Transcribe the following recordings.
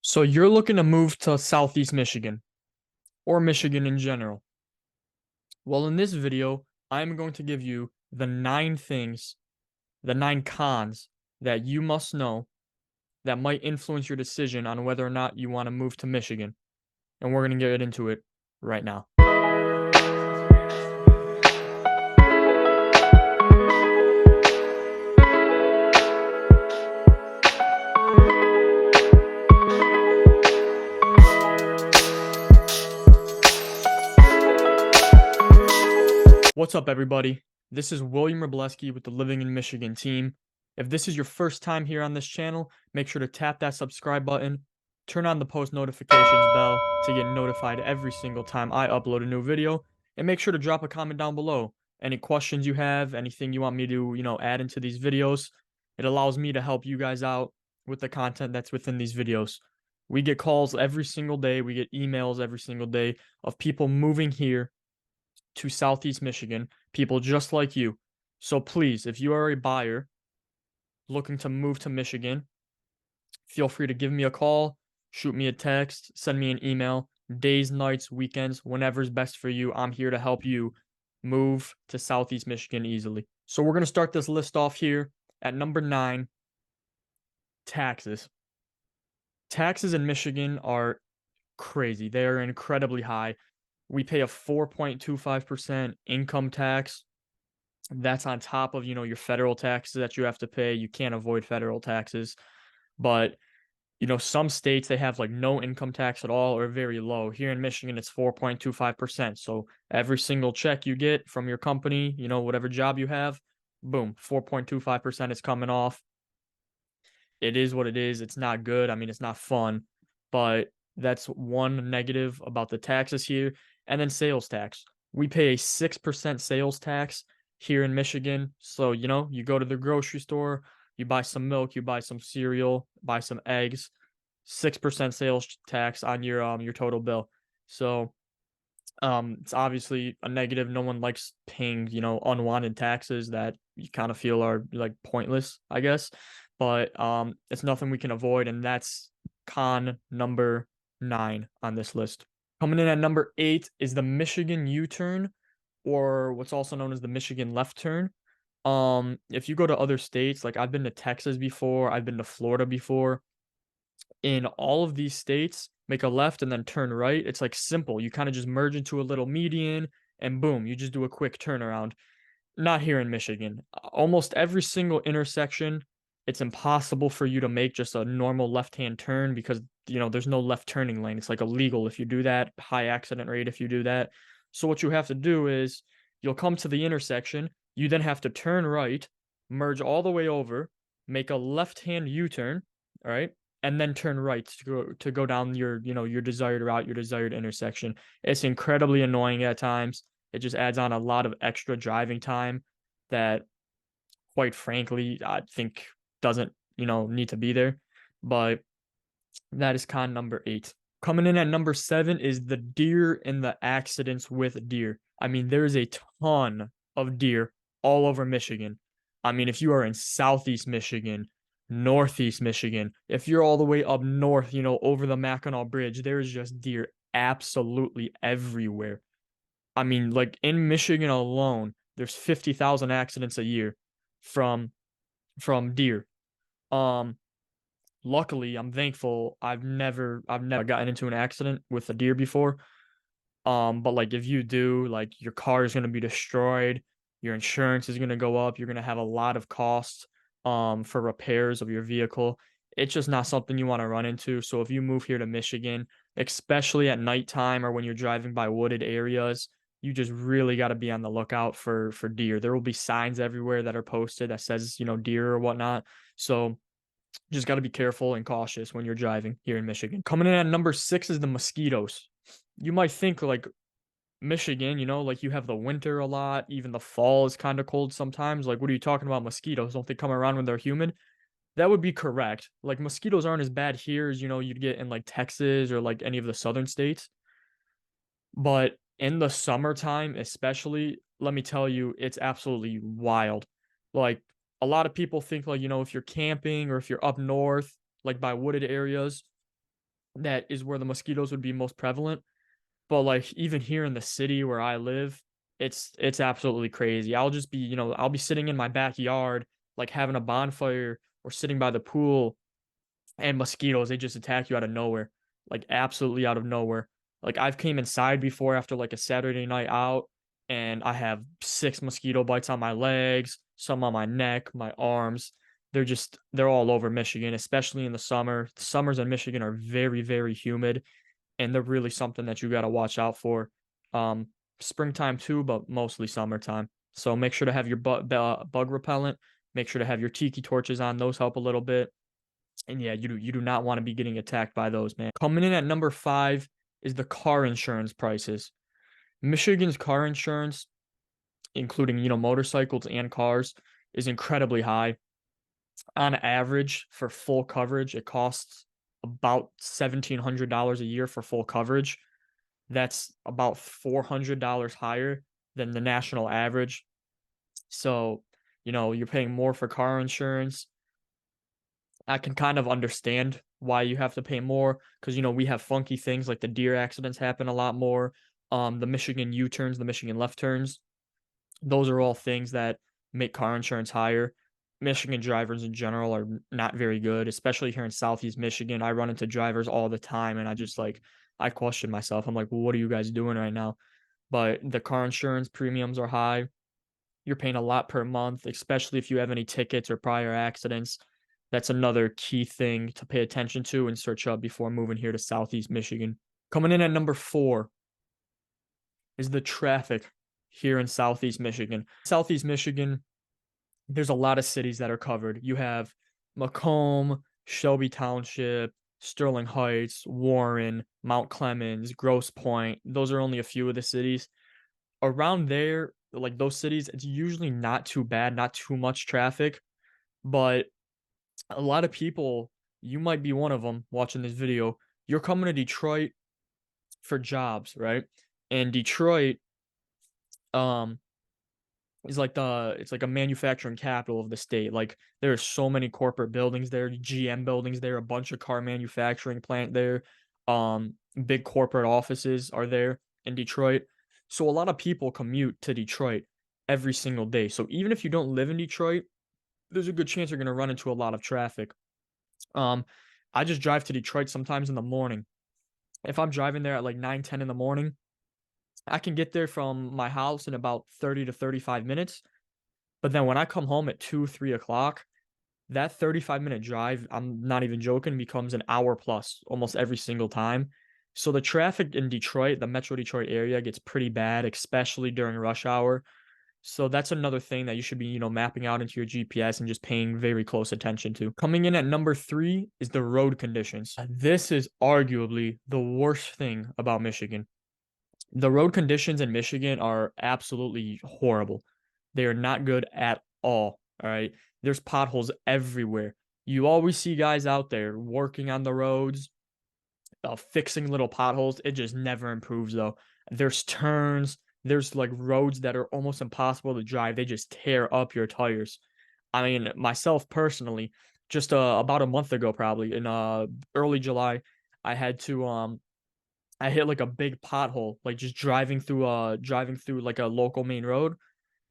So you're looking to move to Southeast Michigan or Michigan in general. Well, in this video, I'm going to give you the nine cons that you must know that might influence your decision on whether or not you want to move to Michigan. And we're going to get into it right now. What's up, everybody? This is William Robleski with the Living in Michigan team. If this is your first time here on this channel, make sure to tap that subscribe button, turn on the post notifications bell to get notified every single time I upload a new video, and make sure to drop a comment down below. Any questions you have, anything you want me to, add into these videos, it allows me to help you guys out with the content that's within these videos. We get calls every single day, we get emails every single day of people moving here to Southeast Michigan, people just like you. So please, if you are a buyer looking to move to Michigan, feel free to give me a call, shoot me a text, send me an email, days, nights, weekends, whenever's best for you. I'm here to help you move to Southeast Michigan easily. So we're going to start this list off here at number 9, taxes. Taxes in Michigan are crazy. They are incredibly high. We pay a 4.25% income tax. That's on top of, your federal taxes that you have to pay. You can't avoid federal taxes. But, some states they have like no income tax at all or very low. Here in Michigan, it's 4.25%. So every single check you get from your company, whatever job you have, boom, 4.25% is coming off. It is what it is. It's not good. I mean, it's not fun, but that's one negative about the taxes here. And then sales tax. We pay a 6% sales tax here in Michigan. So, you go to the grocery store, you buy some milk, you buy some cereal, buy some eggs, 6% sales tax on your total bill. So, it's obviously a negative. No one likes paying, unwanted taxes that you kind of feel are like pointless, I guess. But it's nothing we can avoid, and that's con number 9 on this list. Coming in at number 8 is the Michigan U-turn, or what's also known as the Michigan left turn. If you go to other states, like I've been to Texas before, I've been to Florida before, in all of these states, make a left and then turn right. It's like simple. You kind of just merge into a little median and boom, you just do a quick turnaround. Not here in Michigan. Almost every single intersection, it's impossible for you to make just a normal left-hand turn because, there's no left turning lane. It's like illegal if you do that, high accident rate if you do that. So what you have to do is you'll come to the intersection, you then have to turn right, merge all the way over, make a left-hand U-turn, all right? And then turn right to go down your desired route, your desired intersection. It's incredibly annoying at times. It just adds on a lot of extra driving time that, quite frankly, I think doesn't, need to be there. But that is con number 8. Coming in at number 7 is the deer and the accidents with deer. I mean, there is a ton of deer all over Michigan. I mean, if you are in Southeast Michigan, Northeast Michigan, if you're all the way up north, over the Mackinac Bridge, there is just deer absolutely everywhere. I mean, like in Michigan alone, there's 50,000 accidents a year from deer. Um, Luckily, I'm thankful I've never gotten into an accident with a deer before. But like if you do, like your car is gonna be destroyed, your insurance is gonna go up, you're gonna have a lot of costs for repairs of your vehicle. It's just not something you want to run into. So if you move here to Michigan, especially at nighttime or when you're driving by wooded areas, you just really got to be on the lookout for deer. There will be signs everywhere that are posted that says, deer or whatnot. So just got to be careful and cautious when you're driving here in Michigan. Coming in at number 6 is the mosquitoes. You might think like Michigan, like you have the winter a lot, even the fall is kind of cold sometimes. Like, what are you talking about mosquitoes? Don't they come around when they're humid? That would be correct. Like mosquitoes aren't as bad here as, you'd get in like Texas or like any of the southern states. But in the summertime, especially, let me tell you, it's absolutely wild. Like a lot of people think like, if you're camping or if you're up north, like by wooded areas, that is where the mosquitoes would be most prevalent. But like even here in the city where I live, it's absolutely crazy. I'll just be, I'll be sitting in my backyard, like having a bonfire or sitting by the pool, and mosquitoes, they just attack you out of nowhere, like absolutely out of nowhere. Like I've came inside before after like a Saturday night out, and I have 6 mosquito bites on my legs, some on my neck, my arms. They're all over Michigan, especially in the summer. The summers in Michigan are very, very humid, and they're really something that you got to watch out for. Um, Springtime too, but mostly summertime. So make sure to have your bug repellent. Make sure to have your tiki torches on. Those help a little bit. And yeah, you do not want to be getting attacked by those, man. Coming in at number 5 is the car insurance prices. Michigan's car insurance, including, motorcycles and cars, is incredibly high. On average, for full coverage, it costs about $1,700 a year for full coverage. That's about $400 higher than the national average. So, you're paying more for car insurance. I can kind of understand why you have to pay more because we have funky things like the deer accidents happen a lot more. The Michigan U-turns, the Michigan left turns, those are all things that make car insurance higher. Michigan drivers in general are not very good, especially here in Southeast Michigan. I run into drivers all the time, and I question myself. I'm like, well, what are you guys doing right now? But the car insurance premiums are high. You're paying a lot per month, especially if you have any tickets or prior accidents. That's another key thing to pay attention to and search up before moving here to Southeast Michigan. Coming in at number 4 is the traffic here in Southeast Michigan. Southeast Michigan, there's a lot of cities that are covered. You have Macomb, Shelby Township, Sterling Heights, Warren, Mount Clemens, Grosse Pointe. Those are only a few of the cities. Around there, like those cities, it's usually not too bad, not too much traffic, but a lot of people, you might be one of them watching this video. You're coming to Detroit for jobs, right? And Detroit, um, is like it's like a manufacturing capital of the state. Like there are so many corporate buildings there, GM buildings there, a bunch of car manufacturing plant there. Big corporate offices are there in Detroit. So a lot of people commute to Detroit every single day. So even if you don't live in Detroit, there's a good chance you're going to run into a lot of traffic. Um, I just drive to Detroit sometimes in the morning. If I'm driving there at like 9, 10 in the morning, I can get there from my house in about 30 to 35 minutes. But then when I come home at 2, 3 o'clock, that 35-minute drive, I'm not even joking, becomes an hour plus almost every single time. So the traffic in Detroit, the Metro Detroit area, gets pretty bad, especially during rush hour. So that's another thing that you should be, mapping out into your GPS and just paying very close attention to. Coming in at number 3 is the road conditions. This is arguably the worst thing about Michigan. The road conditions in Michigan are absolutely horrible. They are not good at all. All right. There's potholes everywhere. You always see guys out there working on the roads, fixing little potholes. It just never improves, though. There's turns, there's like roads that are almost impossible to drive. They just tear up your tires. I mean, myself personally, just about a month ago, probably in early July, I had to I hit like a big pothole, like just driving through like a local main road,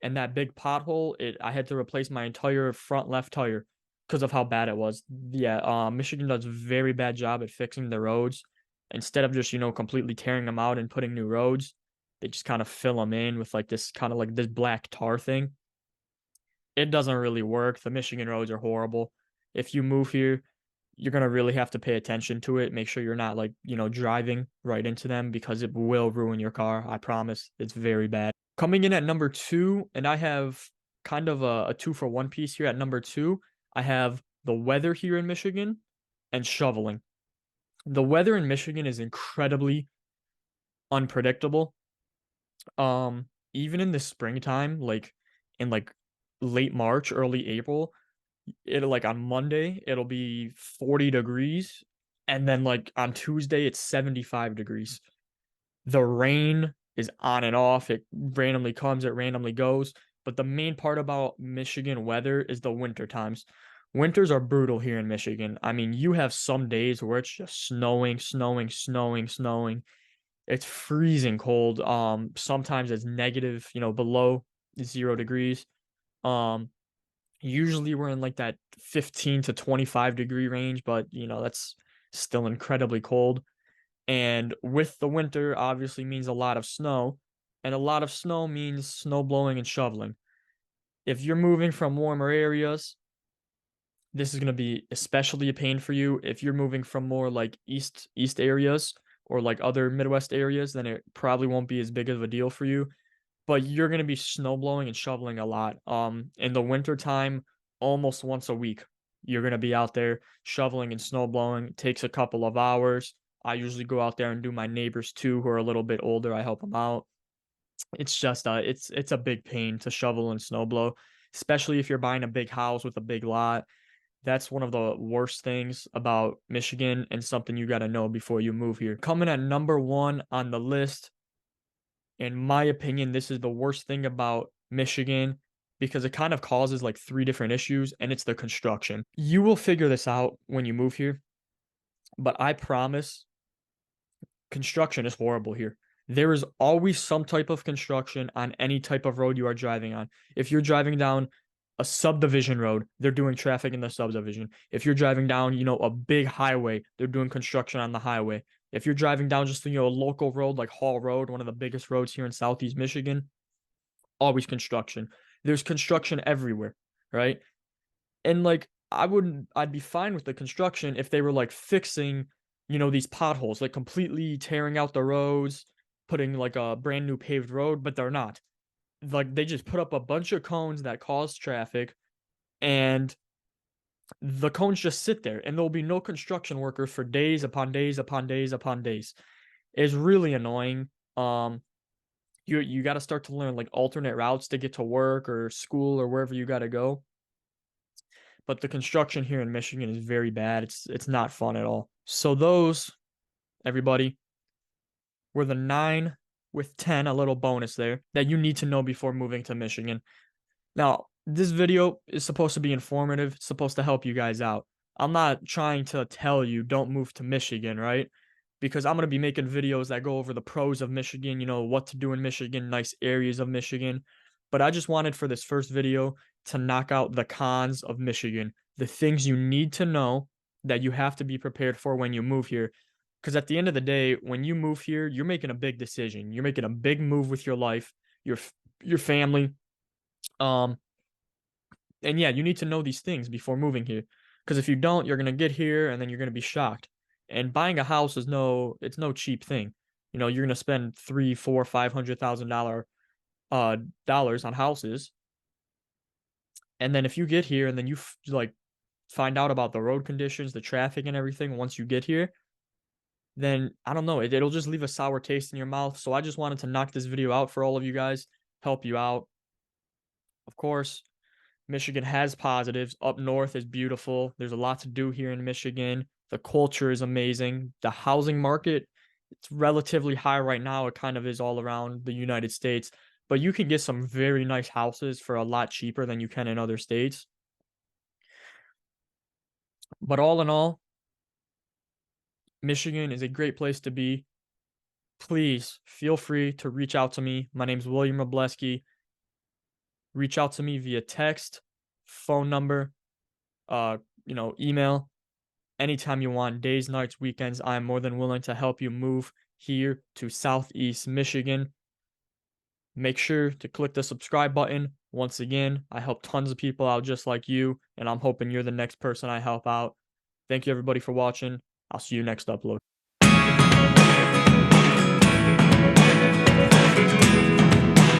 and that big pothole, it I had to replace my entire front left tire because of how bad it was. Yeah, Michigan does a very bad job at fixing the roads. Instead of just, completely tearing them out and putting new roads, they just kind of fill them in with like this kind of like this black tar thing. It doesn't really work. The Michigan roads are horrible. If you move here, you're gonna really have to pay attention to it. Make sure you're not like, driving right into them because it will ruin your car. I promise. It's very bad. Coming in at number 2, and I have kind of a 2 for 1 piece here at number 2. I have the weather here in Michigan and shoveling. The weather in Michigan is incredibly unpredictable. Even in the springtime, like in like late March, early April, it'll like on Monday, it'll be 40 degrees. And then like on Tuesday, it's 75 degrees. The rain is on and off. It randomly comes, it randomly goes. But the main part about Michigan weather is the winter times. Winters are brutal here in Michigan. I mean, you have some days where it's just snowing, snowing, snowing, snowing. It's freezing cold. Sometimes it's negative, below 0 degrees. Um, Usually we're in like that 15 to 25 degree range, but that's still incredibly cold. And with the winter, obviously means a lot of snow, and a lot of snow means snow blowing and shoveling. If you're moving from warmer areas, this is going to be especially a pain for you. If you're moving from more like east areas or like other Midwest areas, then it probably won't be as big of a deal for you. But you're going to be snow blowing and shoveling a lot. In the winter time, almost once a week, you're going to be out there shoveling and snow blowing. It takes a couple of hours. I usually go out there and do my neighbors too, who are a little bit older. I help them out. It's just it's a big pain to shovel and snow blow, especially if you're buying a big house with a big lot. That's one of the worst things about Michigan and something you got to know before you move here. Coming at number one on the list, in my opinion, this is the worst thing about Michigan because it kind of causes like three different issues, and it's the construction. You will figure this out when you move here, but I promise construction is horrible here. There is always some type of construction on any type of road you are driving on. If you're driving down a subdivision road, they're doing traffic in the subdivision. If you're driving down, a big highway, they're doing construction on the highway. If you're driving down just, a local road like Hall Road, one of the biggest roads here in Southeast Michigan, always construction. There's construction everywhere, right? And like I'd be fine with the construction if they were like fixing, these potholes, like completely tearing out the roads, putting like a brand new paved road, but they're not. Like they just put up a bunch of cones that cause traffic, and the cones just sit there, and there'll be no construction workers for days upon days upon days upon days. It's really annoying. You got to start to learn like alternate routes to get to work or school or wherever you got to go. But the construction here in Michigan is very bad. It's not fun at all. So those, everybody, were the 9 with 10, a little bonus there, that you need to know before moving to Michigan. Now, this video is supposed to be informative. It's supposed to help you guys out. I'm not trying to tell you don't move to Michigan, right? Because I'm going to be making videos that go over the pros of Michigan, what to do in Michigan, nice areas of Michigan. But I just wanted for this first video to knock out the cons of Michigan, the things you need to know that you have to be prepared for when you move here. Because at the end of the day, when you move here, you're making a big decision. You're making a big move with your life, your family. And yeah, you need to know these things before moving here. Because if you don't, you're gonna get here and then you're gonna be shocked. And buying a house is it's no cheap thing. You're gonna spend 3, 4, $500,000 on houses. And then if you get here and then you like find out about the road conditions, the traffic and everything once you get here, then I don't know, it'll just leave a sour taste in your mouth. So I just wanted to knock this video out for all of you guys, help you out. Of course, Michigan has positives. Up north is beautiful. There's a lot to do here in Michigan. The culture is amazing. The housing market, it's relatively high right now. It kind of is all around the United States, but you can get some very nice houses for a lot cheaper than you can in other states. But all in all, Michigan is a great place to be. Please feel free to reach out to me. My name's William Robleski. Reach out to me via text, phone number, email, anytime you want, days, nights, weekends. I'm more than willing to help you move here to Southeast Michigan. Make sure to click the subscribe button. Once again, I help tons of people out just like you, and I'm hoping you're the next person I help out. Thank you everybody for watching. I'll see you next upload.